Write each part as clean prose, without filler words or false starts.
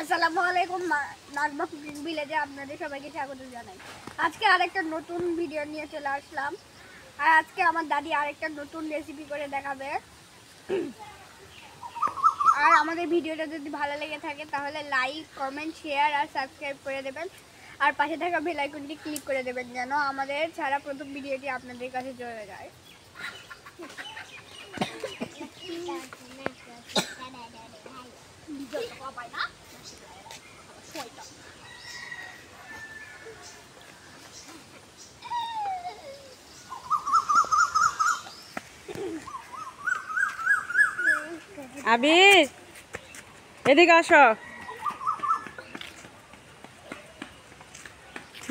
আসসালামু আলাইকুম, নাজমা কুকিং ভিলেজে আপনাদের সবাইকে স্বাগত জানাই। আজকে আরেকটা নতুন ভিডিও নিয়ে চলে আসলাম। আর আজকে আমার দাদি আরেকটা নতুন রেসিপি করে দেখাবে। আর আমাদের ভিডিওটা যদি ভালো লেগে থাকে তাহলে লাইক, কমেন্ট, শেয়ার আর সাবস্ক্রাইব করে দেবেন। আর পাশে থাকা বেল আইকনটি ক্লিক করে দেবেন যেন আমাদের ছাড়া প্রথম ভিডিওটি আপনাদের কাছে চলে যায়। আবির, এদিকে আসো।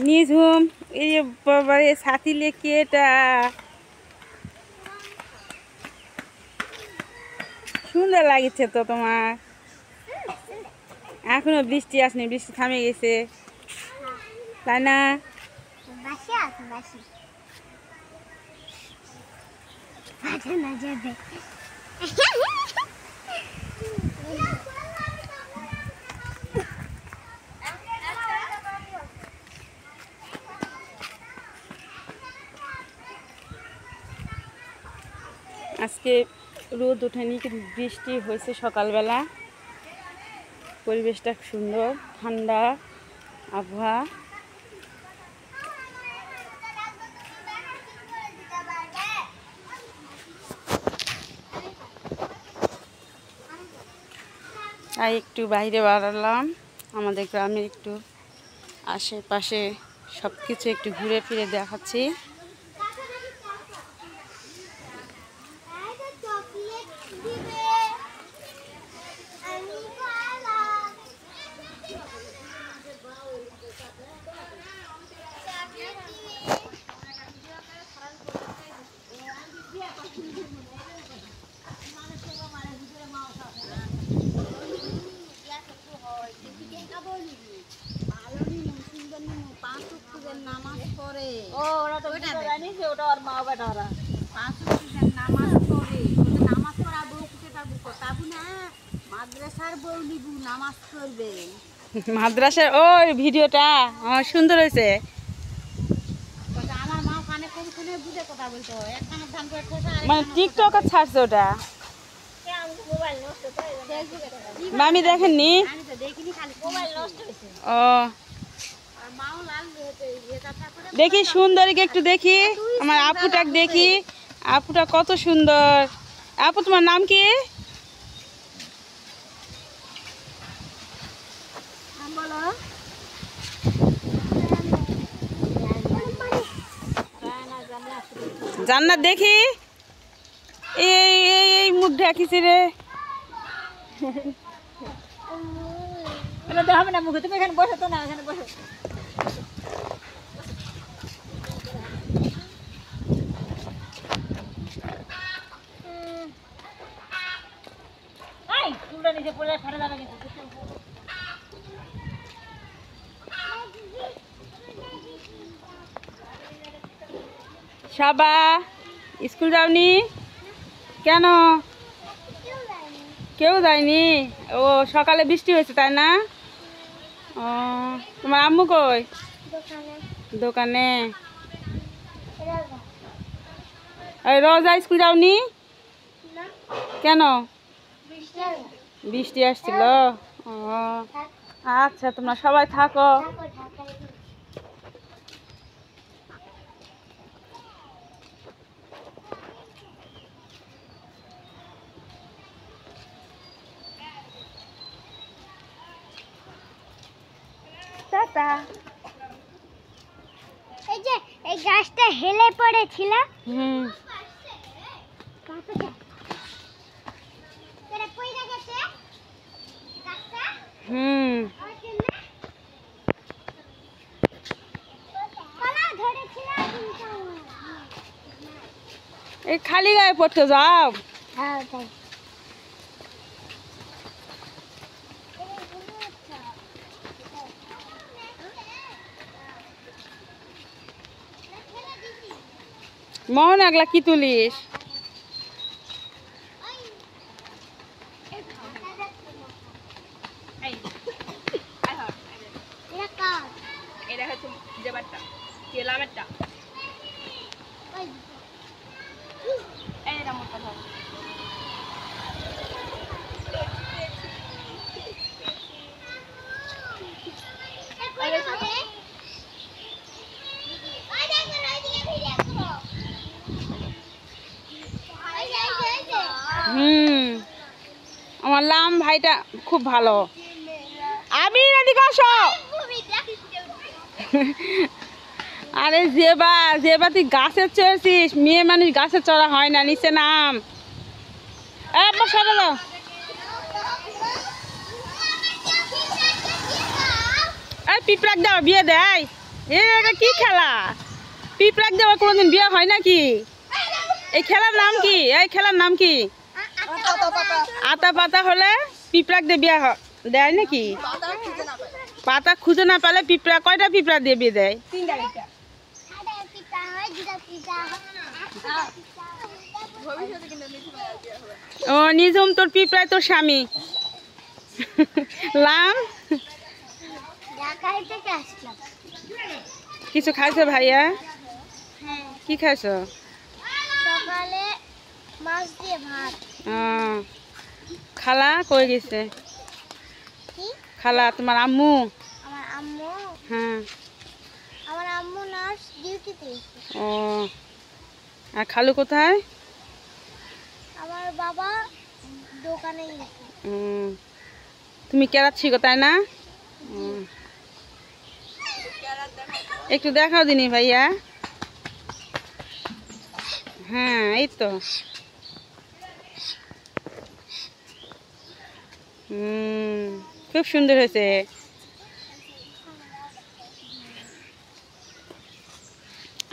নিঝুম, এই যে বাবারে ছাতি লেকে, এটা সুন্দর লাগছে তো তোমার। এখনো বৃষ্টি আসেনি, বৃষ্টি থামে গেছে, তাই না? আজকে রোদ ওঠেনি, কিন্তু বৃষ্টি হয়েছে সকালবেলা। পরিবেশটা সুন্দর, ঠান্ডা আবহাওয়া। তাই একটু বাইরে বাড়ালাম, আমাদের গ্রামের একটু আশেপাশে সব কিছু একটু ঘুরে ফিরে দেখাচ্ছি। মাদ্রাসার ওই ভিডিওটা আমার সুন্দর হয়েছে। মানে টিকটক ছাড়ছে ওটা, মামি দেখেননি? ও দেখি সুন্দরীকে একটু দেখি, আমার আপুটাকে দেখি, আপুটা কত সুন্দর। আপু, তোমার নাম কি? জান্নাত, দেখি এই এই মুখ ঢাকিছে রে। হবে না মুখে, তুমি এখানে বসো তো না, এখানে বসো। সাবা, স্কুল যাওনি কেন? কেউ যায়নি? ও, সকালে বৃষ্টি হয়েছে তাই না? ও, তোমার আম্মু কই? দোকানে। রোজা স্কুল যাওনি কেন? বৃষ্টি আসছিল। ও আচ্ছা, তোমরা সবাই থাকো। এই যে এই গাছটা হেলে পড়েছিল। এই খালি গায়ে পড়তে যাও। মোহন, আগলা কি তুলিস? ভাইটা খুব ভালো। আমি এদিকে আসো। আরে জেবা জেবা তুই গাছে চড়ছিস, মেয়ে মানুষ গাছে চড়া হয় না, নিচে নাম। সরো পিঁপড়াক দেওয়া বিয়ে দেয়, এটা কি খেলা? পিঁপড়াক দেওয়া কোনোদিন বিয়ে হয় নাকি? এই খেলার নাম কি? এই খেলার নাম কি? আতা পাতা হলে পিঁপড়াক দিয়ে বিয়ে দেয় নাকি? পাতা খুঁজে না পেলে পিঁপড়া, কয়টা পিঁপড়া দিয়ে বিয়ে দেয়? ও নিজম তোর পিঁপড়ায় তোর স্বামী। লাম কিছু খাইছো ভাইয়া? কি খাইছো? সকালে মাছ দিয়ে ভাত। খালা কই গেছে? খালা তোমার আম্মু? আমার আম্মু, হ্যাঁ। আমার আম্মু নার্স ডিউটিতে। ও, আর খালু কোথায়? আমার বাবা দোকানে গেছে। তুমি কেরাত শিখো তাই না? একটু দেখাও দিনি ভাইয়া। হ্যাঁ এই তো। খুব সুন্দর হয়েছে।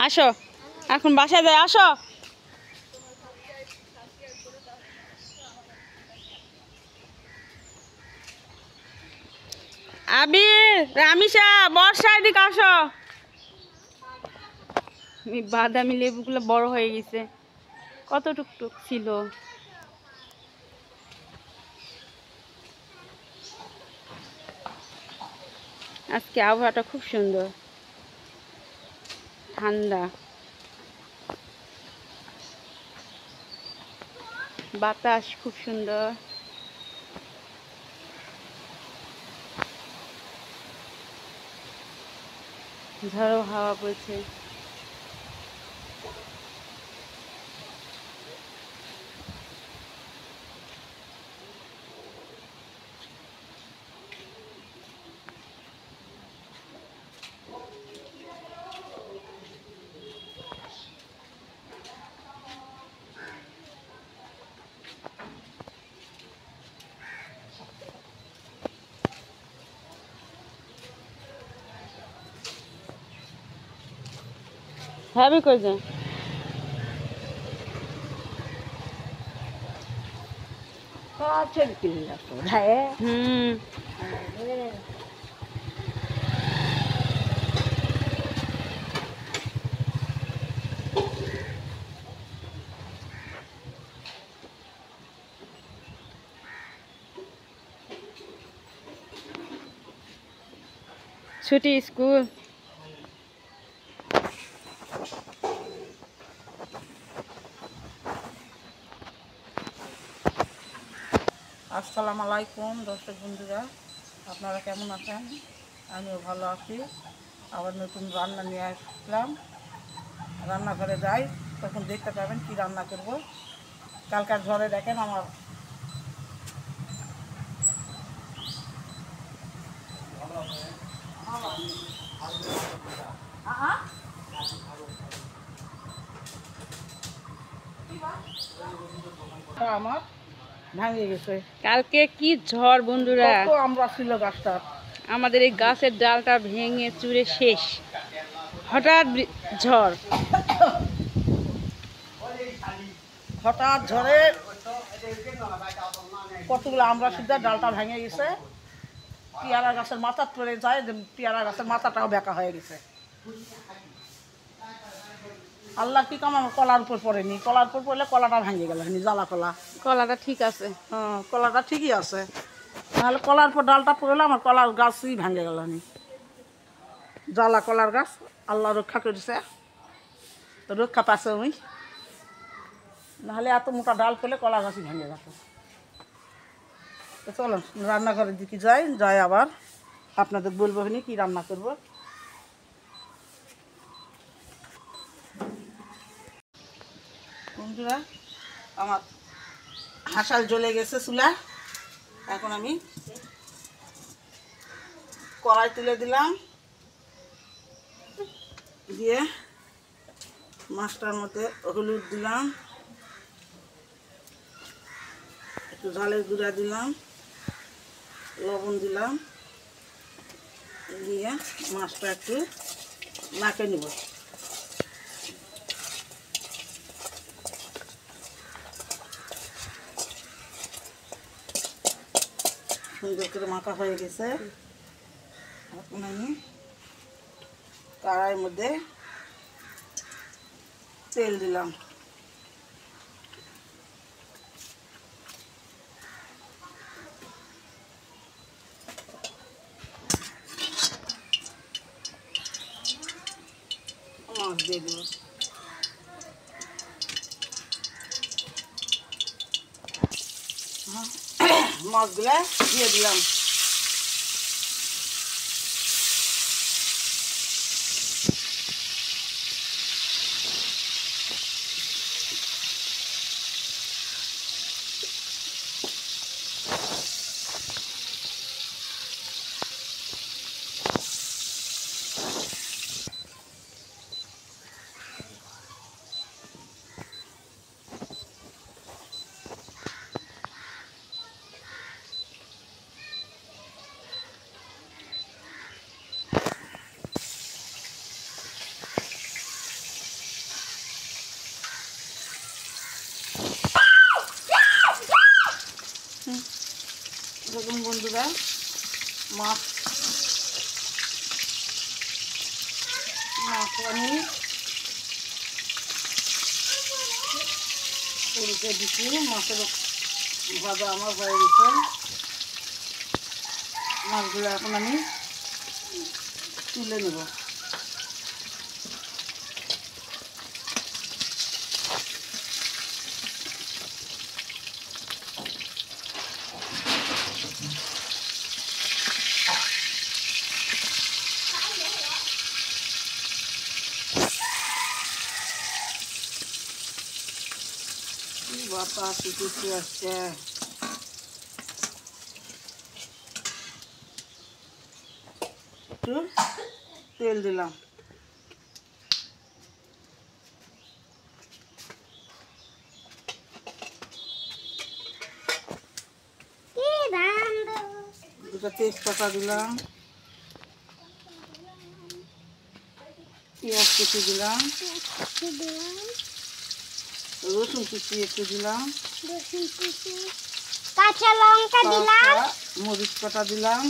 আসো এখন বাসায় যাই, আসো। আবির, রামিসা, বর্ষা এদিকে আসো। বাদামি লেবুগুলো বড় হয়ে গেছে, কত টুকটুক ছিল। আজকে আবহাওয়াটা খুব সুন্দর, ঠান্ডা, বাতাস খুব সুন্দর। ঝড়ো হাওয়া বইছে। ভাবি কই যায়? ছুটি স্কুল। আসসালামু আলাইকুম দর্শক বন্ধুরা, আপনারা কেমন আছেন? আমিও ভালো আছি। আবার নতুন রান্না নিয়ে আসলাম। রান্নাঘরে যাই, তখন দেখতে পাবেন কি রান্না করব। কালকার ঝড়ে দেখেন আমার আমার ভাঙে গেছে। কালকে কি ঝড় বন্ধুরা, কত আমরা ছিল গাছটা। আমাদের এই গাছের ডালটা ভেঙে চুরে শেষ, হঠাৎ ঝড়। হঠাৎ ঝড়ে কতগুলো আমরা সিদ্ধা ডালটা ভেঙে গেছে। পেয়ারা গাছের মাথা পড়ে যায়, যে পেয়ারা গাছের মাথাটাও বেঁকা হয়ে গেছে। আল্লাহ কি কাম, আমার কলার উপর পড়েনি। কলার উপর পড়লে কলাটা ভেঙে গেল, জ্বালা কলা। কলাটা ঠিক আছে, হ্যাঁ কলাটা ঠিকই আছে, নাহলে কলার উপর ডালটা পড়লে আমার কলার গাছই ভেঙে গেল। জ্বালা কলার গাছ আল্লাহ রক্ষা করেছে, রক্ষা পাচ্ছে ওই, নাহলে এত মোটা ডাল পড়লে কলা গাছই ভেঙে যেত। তো চলো রান্নাঘরের দিকে যাই আবার আপনাদের বলবো কি রান্না করব। বন্ধুরা, আমার হাঁসাল জ্বলে গেছে চুলা, এখন আমি কড়াই তুলে দিলাম, দিয়ে মাছটার মধ্যে হলুদ দিলাম, একটু ঝালের গুঁড়া দিলাম, লবণ দিলাম, দিয়ে মাছটা একটু মাখে নিব। সুন্দর করে মাখা হয়ে গেছে। এখন আমি কড়াইয়ের মধ্যে তেল দিলাম, মাছ দিয়ে দেব। মাছগুলা দিয়ে দিলাম। দেখুন বন্ধুরা, মাছ আমি পুরোকে দিচ্ছি। মাছের ভাজা আমার হয়ে গেছে। মাছগুলো এখন আমি তুলে নেব। বাতাস উঠে আসছে। একটু তেল দিলাম, দুটো তেজপাতা দিলাম, পেঁয়াজ কেটে দিলাম, রসুন কুচি একটু দিলাম, কাঁচা লঙ্কা দিলাম, মরিচ পাতা দিলাম,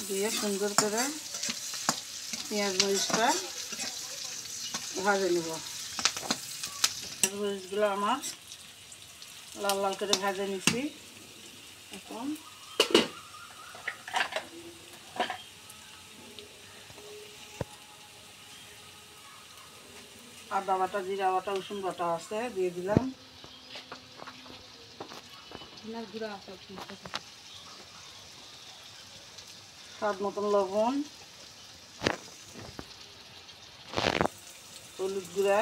দিয়ে সুন্দর করে পেঁয়াজ মরিচটা ভাজে নেব। পেঁয়াজ মরিচগুলো আমার লাল লাল করে ভেজে নিচ্ছি। এখন আদা বাটা, জিরা বাটা, রসুন বাটা আছে, দিয়ে দিলাম। স্বাদ মতন লবণ, হলুদ গুঁড়া,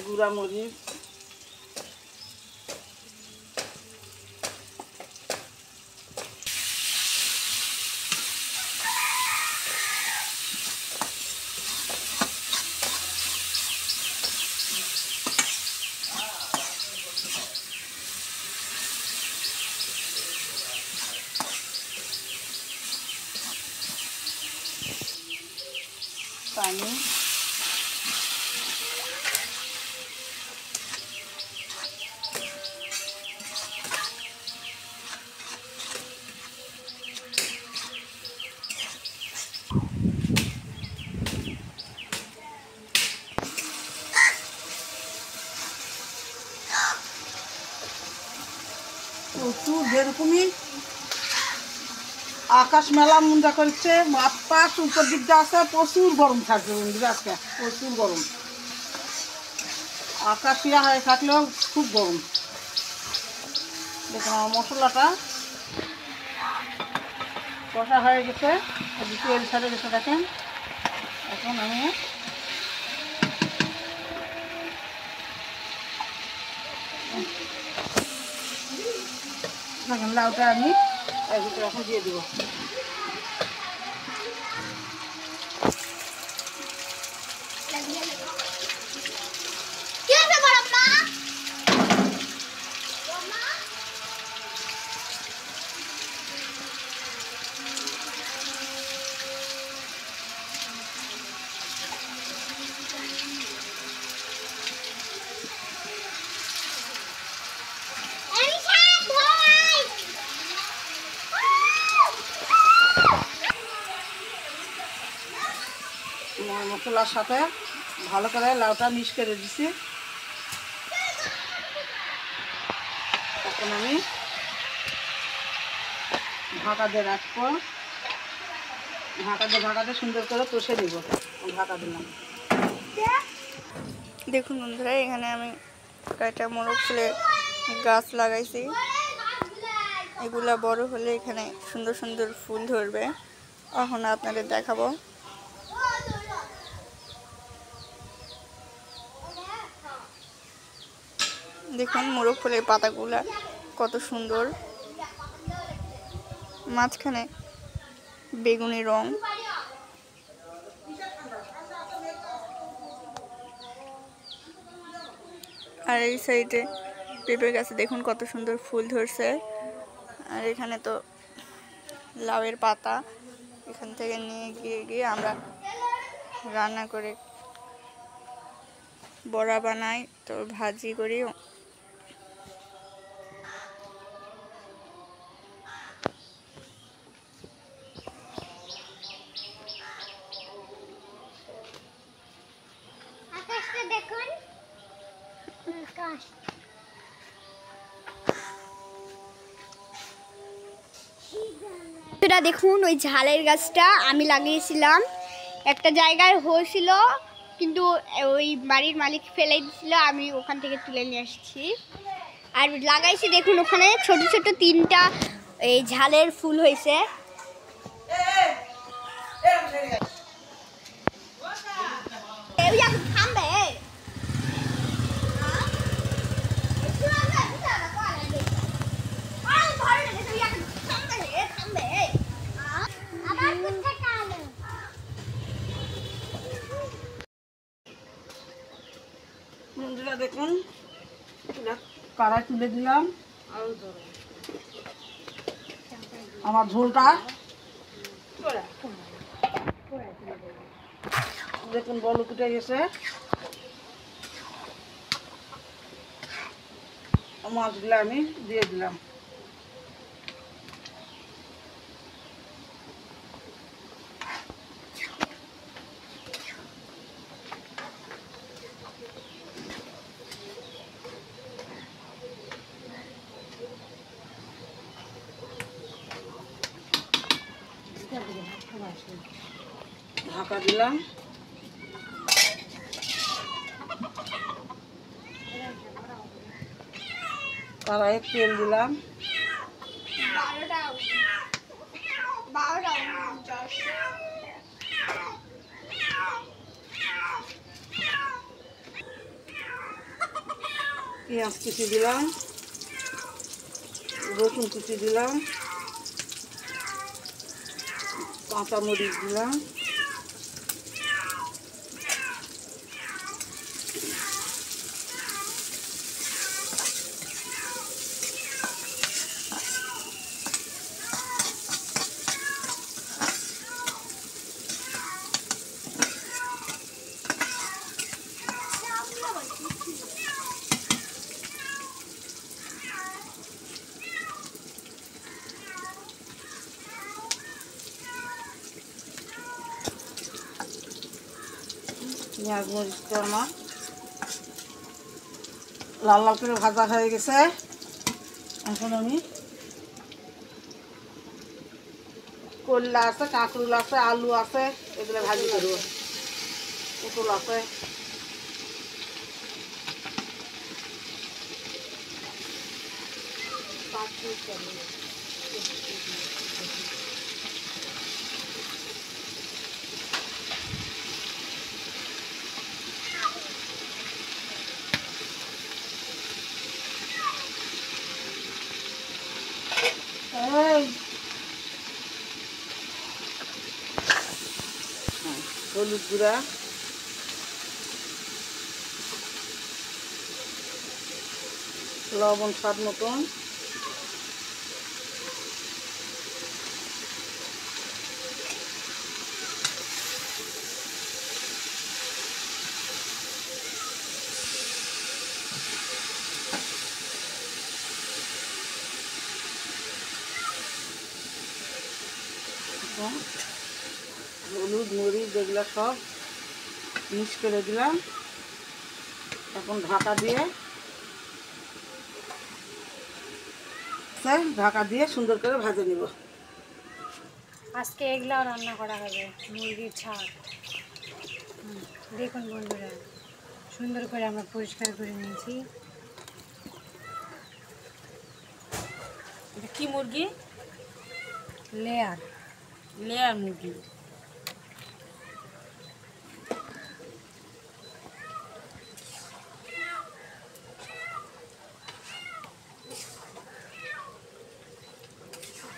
গুঁড়া মরিচ, পানি, প্রচুর যেরকমই আকাশ মেলা মুন্ডা করছে, বাতাস উপর দিকটা আছে, প্রচুর গরম থাকবে বন্ধুরা, আজকে প্রচুর গরম। আটা শিরা হয়ে থাকলেও খুব গরম। দেখুন আমার মশলাটা কষা হয়ে গেছে, তেল ছেড়ে গেছে দেখেন। এখন আমি লাউটা আমি এর ভিতরে এখন দিয়ে দেবো। মশলার সাথে ভালো করে লাউটা মিক্স করে দিছি। এখন আমি ঢাকা দিয়ে রাখবো, ঢাকা দিয়ে সুন্দর করে কষে দিব। ঢাকা দিলাম। দেখুন বন্ধুরা, এখানে আমি কয়েকটা মোরগ ফুলের গাছ লাগাইছি। এগুলা বড় হলে এখানে সুন্দর সুন্দর ফুল ধরবে, এখন আপনাদের দেখাবো। দেখুন মোরগ ফুলের পাতাগুলা কত সুন্দর, মাঝখানে বেগুনি রং। আর এই সাইডে পেঁপে গাছে দেখুন কত সুন্দর ফুল ধরছে। আর এখানে তো লাউয়ের পাতা, এখান থেকে নিয়ে গিয়ে আমরা রান্না করে বড়া বানাই, তো ভাজি করি। দেখুন দেখুন ওই ঝালের গাছটা আমি লাগিয়েছিলাম, একটা জায়গায় হয়েছিল কিন্তু ওই বাড়ির মালিক ফেলে দিয়েছিল, আমি ওখান থেকে তুলে নিয়ে আসছি আর লাগাইছি। দেখুন ওখানে ছোট ছোট 3টা এই ঝালের ফুল হয়েছে। বন্ধুরা দেখুন কড়াই তুলে দিলাম, আমার ঝোলটা দেখুন বল ফুটে গেছে। মাছগুলো আমি দিয়ে দিলাম। ঢাকা দিলাম। কড়াইয়ে তেল দিলাম। পেঁয়াজ কুচি দিলাম, রসুন কুচি দিলাম, কাঁচামরিচ দিলাম, পেঁয়াজ মরিচটা আমার লাল লাল করে ভাজা হয়ে গেছে। এখন আমি করলা আছে, কাঁকরোল আছে, আলু আছে, এগুলো ভাজি করবো। পটল আছে। হলুদ গুঁড়া, লবণ স্বাদ মতন, হলুদ মরিচ যেগুলো সব মিক্স করে দিলাম। এখন ঢাকা দিয়ে সুন্দর করে ভাজে নিব। আজকে এগুলাও রান্না করা হবে, মুরগির ছাদ। দেখুন বন্ধুরা, সুন্দর করে আমরা পরিষ্কার করে নিয়েছি। এটা কি মুরগি? লেয়ার লেয়ার মুরগি।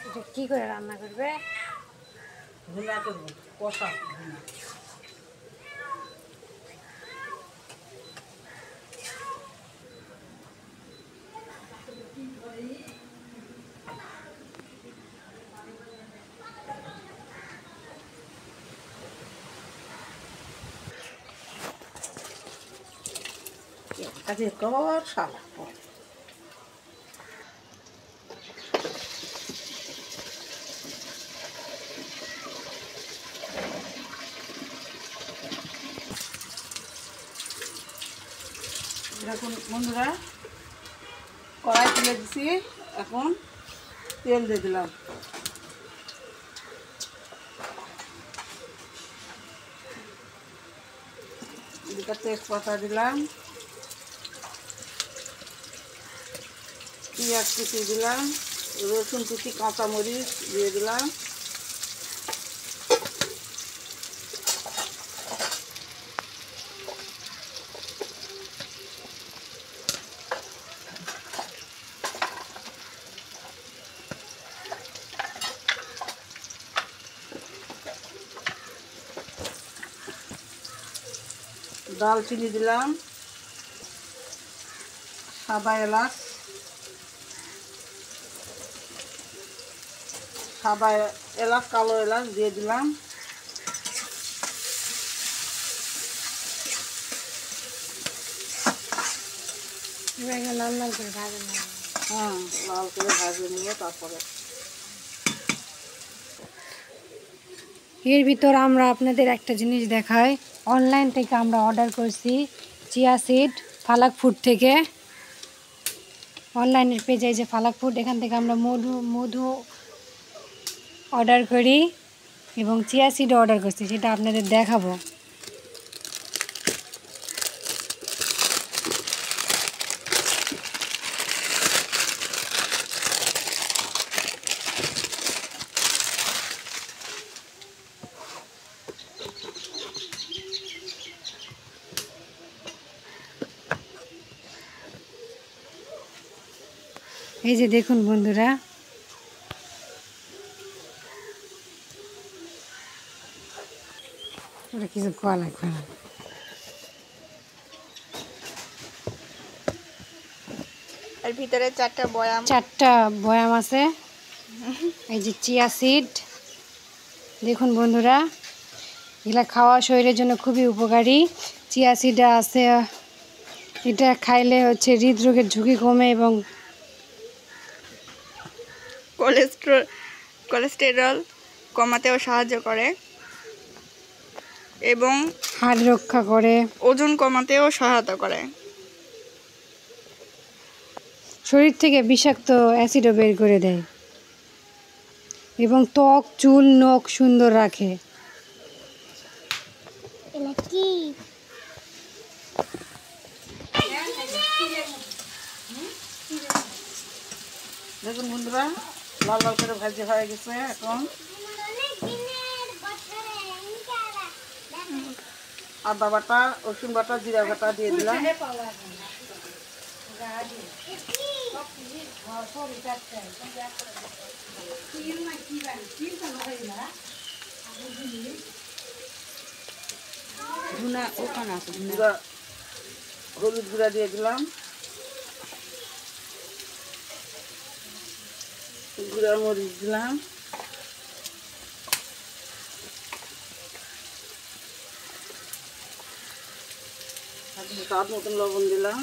এটা কি করে রান্না করবে? ভুনা করবো, কষা ভুনা। কাজে কর শালা কর। দেখুন বন্ধুরা, কড়াই তুলে দিছি, এখন তেল দিয়ে দিলাম। দুটা তেজপাতা দিলাম, পেঁয়াজ কুচি দিলাম, রসুন কুচি, কাঁচামরিচ দিয়ে দিলাম, দালচিনি দিলাম, সাদা এলাচ, কালো এলাচ দিয়ে দিলাম, এবার এগুলো লাল লাল করে ভাজে নেব। হ্যাঁ, লাল করে ভাজে নিব। তারপরে এর ভিতর আমরা আপনাদের একটা জিনিস দেখাই। অনলাইন থেকে আমরা অর্ডার করছি চিয়া সিড, ফালাক ফুড থেকে। অনলাইনের পেজে যে ফালাক ফুড, এখান থেকে আমরা মধু অর্ডার করি এবং চিয়া সিডও অর্ডার করছি, সেটা আপনাদের দেখাবো। এই যে দেখুন বন্ধুরা, ওটা কিছু কোয়া লাগবে না। আর ভিতরে 4টা বয়াম। 4টা বয়াম আছে। এই যে চিয়া সিড, দেখুন বন্ধুরা, এগুলা খাওয়া শরীরের জন্য খুবই উপকারী। চিয়া সিড আছে, এটা খাইলে হচ্ছে হৃদরোগের ঝুঁকি কমে এবং কোলেস্টেরল কমাতেও সাহায্য করে এবং হাড় রক্ষা করে, ওজন কমাতেও সহায়তা করে। শরীর থেকে বিষাক্ত অ্যাসিডও বের করে দেয় এবং ত্বক, চুল, নখ সুন্দর রাখে। দেখুন বন্ধুরা, লাল লাল করে ভাজি হয়ে গেছে। এখন আদা বাটা, রসুন বাটা, জিরা বাটা দিয়ে দিলাম। হলুদ গুঁড়া দিয়ে দিলাম, গুঁড়া মরিচ দিলাম, স্বাদ মতন লবণ দিলাম,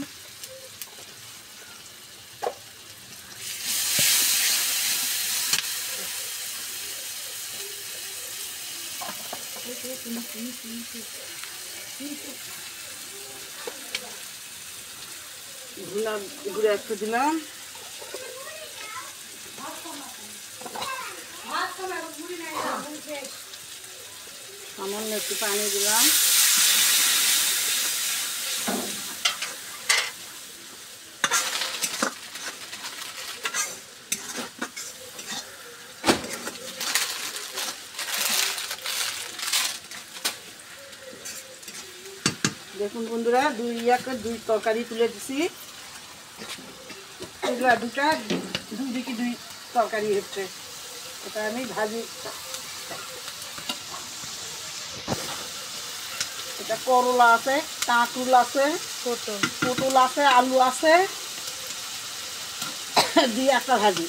ধনিয়া গুঁড়া একটু দিলাম, সামান্য একটু পানি দিলাম, দেখুন বন্ধুরা, দুই তরকারি তুলে দিছি। এগুলা দুই দিকে দুই তরকারি হচ্ছে। এটা আমি ভাজি, এটা করলা আছে, কাঁকুল আছে, পটল আছে, আলু আছে, দিয়ে একটা ভাজি।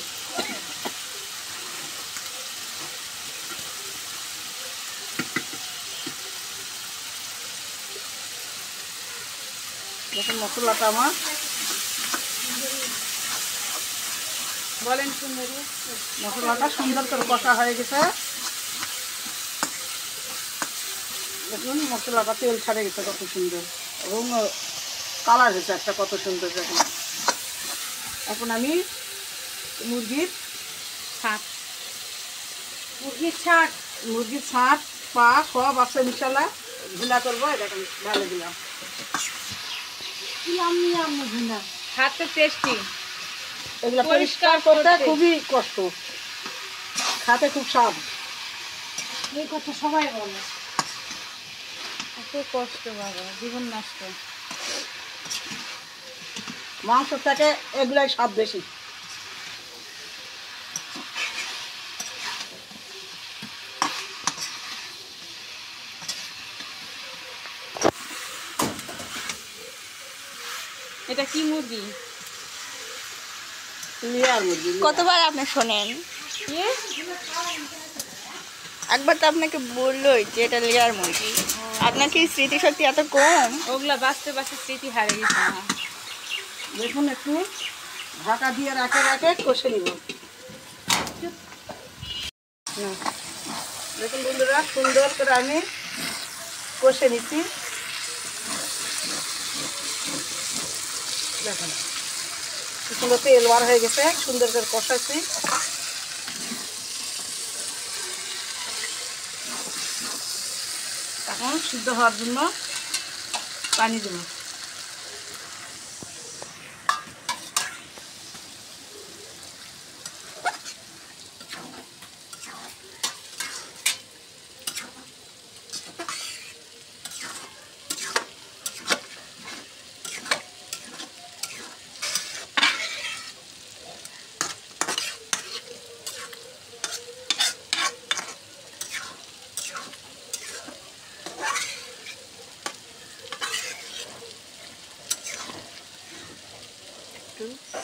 দেখুন মশলাটা আমার বলেন সুন্দরী। মশলাটা সুন্দর করে কষা হয়ে গেছে। দেখুন মশলাটা তেল ছাড়ে গেছে কত সুন্দর, এবং কালার হয়েছে একটা কত সুন্দর। দেখুন এখন আমি মুরগির ছাট পা সব আছে মিশালা ভুনা করবো। দেখুন ভালো দিলাম, হাত তো টেস্টি। এগুলো পরিষ্কার করতে খুবই কষ্ট, খাতে খুব স্বাদ। এই কথা সবাই বলে। এত কষ্ট বাবা, জীবন নষ্ট। মাংস থেকে এগুলাই স্বাদ বেশি। এটা কি মুরগি? লেয়ার মুরগি। কতবার আপনি শোনেন? একবার তো আপনাকে বললোই যে এটা লেয়ার মুরগি। আপনার কি স্মৃতিশক্তি এত কম? ওগুলা বাঁচতে বাঁচতে স্মৃতি হারিয়ে গেছে না। দেখুন একটু ঢাকা দিয়ে রাখে কষে নিব। দেখুন বন্ধুরা, সুন্দর করে আমি কষে নিচ্ছি। দেখুন সুন্দর তেল বার হয়ে গেছে, সুন্দর করে কষাচ্ছি। এখন সিদ্ধ হওয়ার জন্য পানি দেব।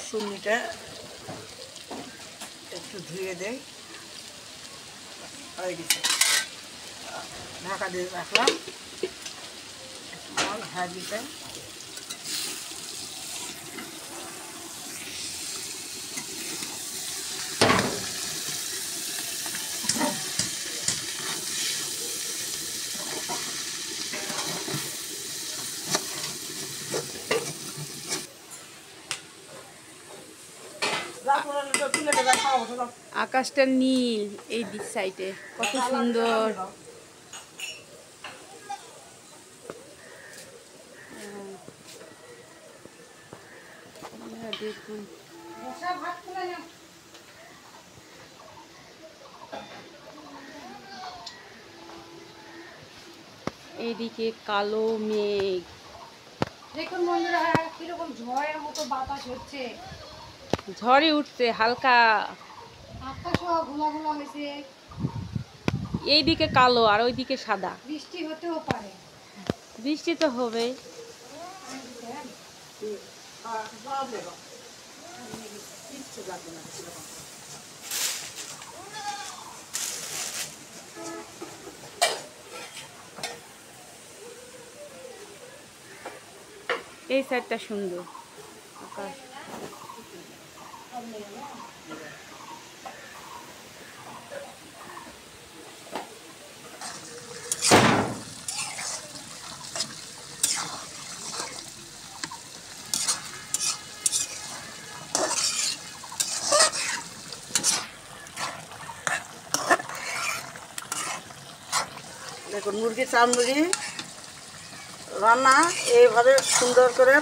সুমিটা একটু ধুয়ে দেয়, হয়ে গেছে। ঢাকা দিয়ে রাখলাম। ভাজিটা আকাশটা নীল, এই দিক সাইডে কত সুন্দর। দেখুন এইদিকে কালো মেঘ। দেখুন বন্ধুরা কিরকম ঝড়ের মতো বাতাস হচ্ছে, ঝড়ই উঠছে হালকা। আকাশও ঘোলা ঘোলা হয়েছে, এইদিকে কালো আর ওইদিকে সাদা। বৃষ্টি হতেও পারে। বৃষ্টি তো হবে। এই সাইডটা সুন্দর আকাশ। দেখুন মুরগির চামড়ি রান্না এইভাবে সুন্দর করে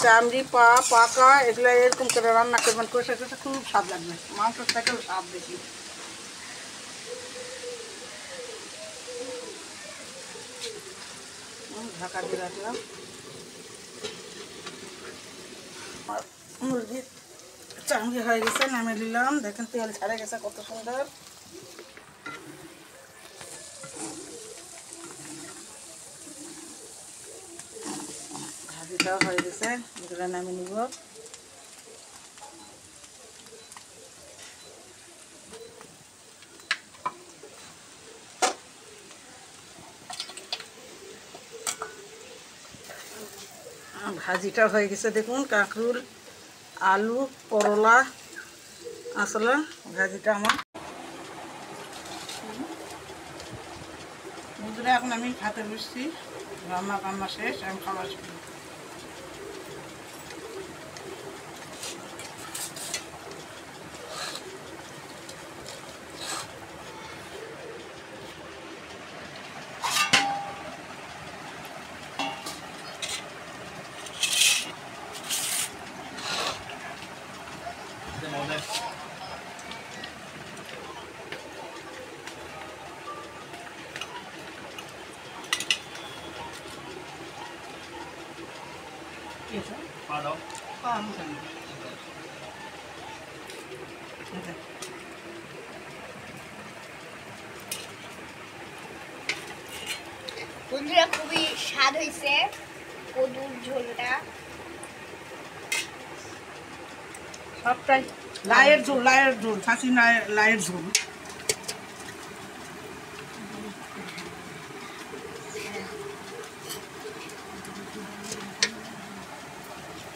চামড়ি পা পাকা এগুলো এরকম করে রান্না করবেন, কষে কষে খুব স্বাদ লাগবে, মাংসের থেকেও স্বাদ বেশি। ঢাকা দিয়ে রাখলাম। আর মুরগির চামড়ি হয়ে গেছে, নামিয়ে নিলাম। দেখেন তেল ছাড়ে গেছে কত সুন্দর। ভাজিটাও হয়ে গেছে, এগুলো নামিয়ে নিব। ভাজিটা হয়ে গেছে দেখুন, কাঁকরুল আলু করলা আসলে ভাজিটা আমার বন্ধুরা। এখন আমি খেতে বসছি, রান্না বান্না শেষ, আমি খাওয়া শুরু। বন্ধুরা খুবই স্বাদ হয়েছে কদুর ঝোলটা। সবটাই লাইয়ের ঝোল খাসি লাইয়ের ঝোল।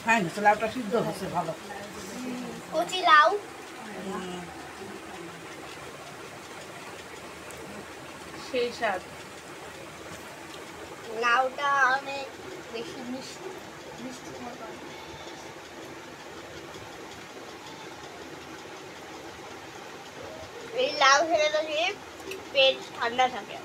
হ্যাঁ, লাউটা সিদ্ধ হচ্ছে ভালো। কচি লাউ সেই স্বাদ। লাউটা অনেক বেশি মিষ্টি মিষ্টি মতো। এই লাউ খেলে তো পেট ঠান্ডা থাকে।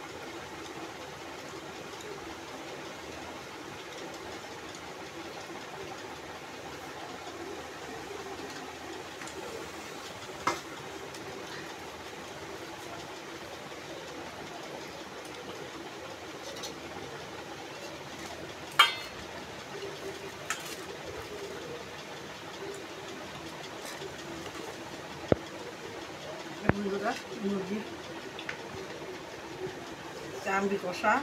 মুরগির চামড়ি কষা,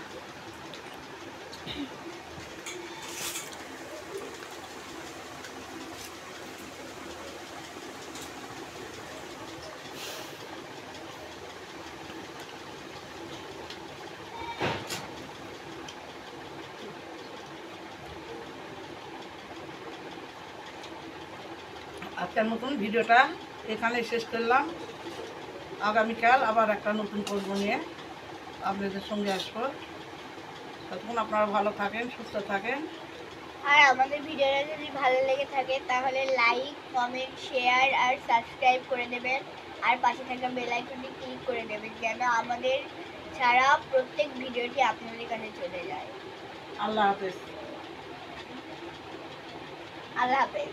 আজকের মতন ভিডিওটা এখানে শেষ করলাম। আগামীকাল আবার একটা নতুন পর্ব নিয়ে আপনাদের সঙ্গে আসবো। ততক্ষণ আপনারা ভালো থাকেন, সুস্থ থাকেন। আর আমাদের ভিডিওটা যদি ভালো লেগে থাকে তাহলে লাইক কমেন্ট শেয়ার আর সাবস্ক্রাইব করে দেবেন, আর পাশে থাকা বেল আইকনটি ক্লিক করে দেবেন যেন আমাদের ছাড়া প্রত্যেক ভিডিওটি আপনাদের কাছে চলে যায়। আল্লাহ হাফেজ। আল্লাহ হাফেজ।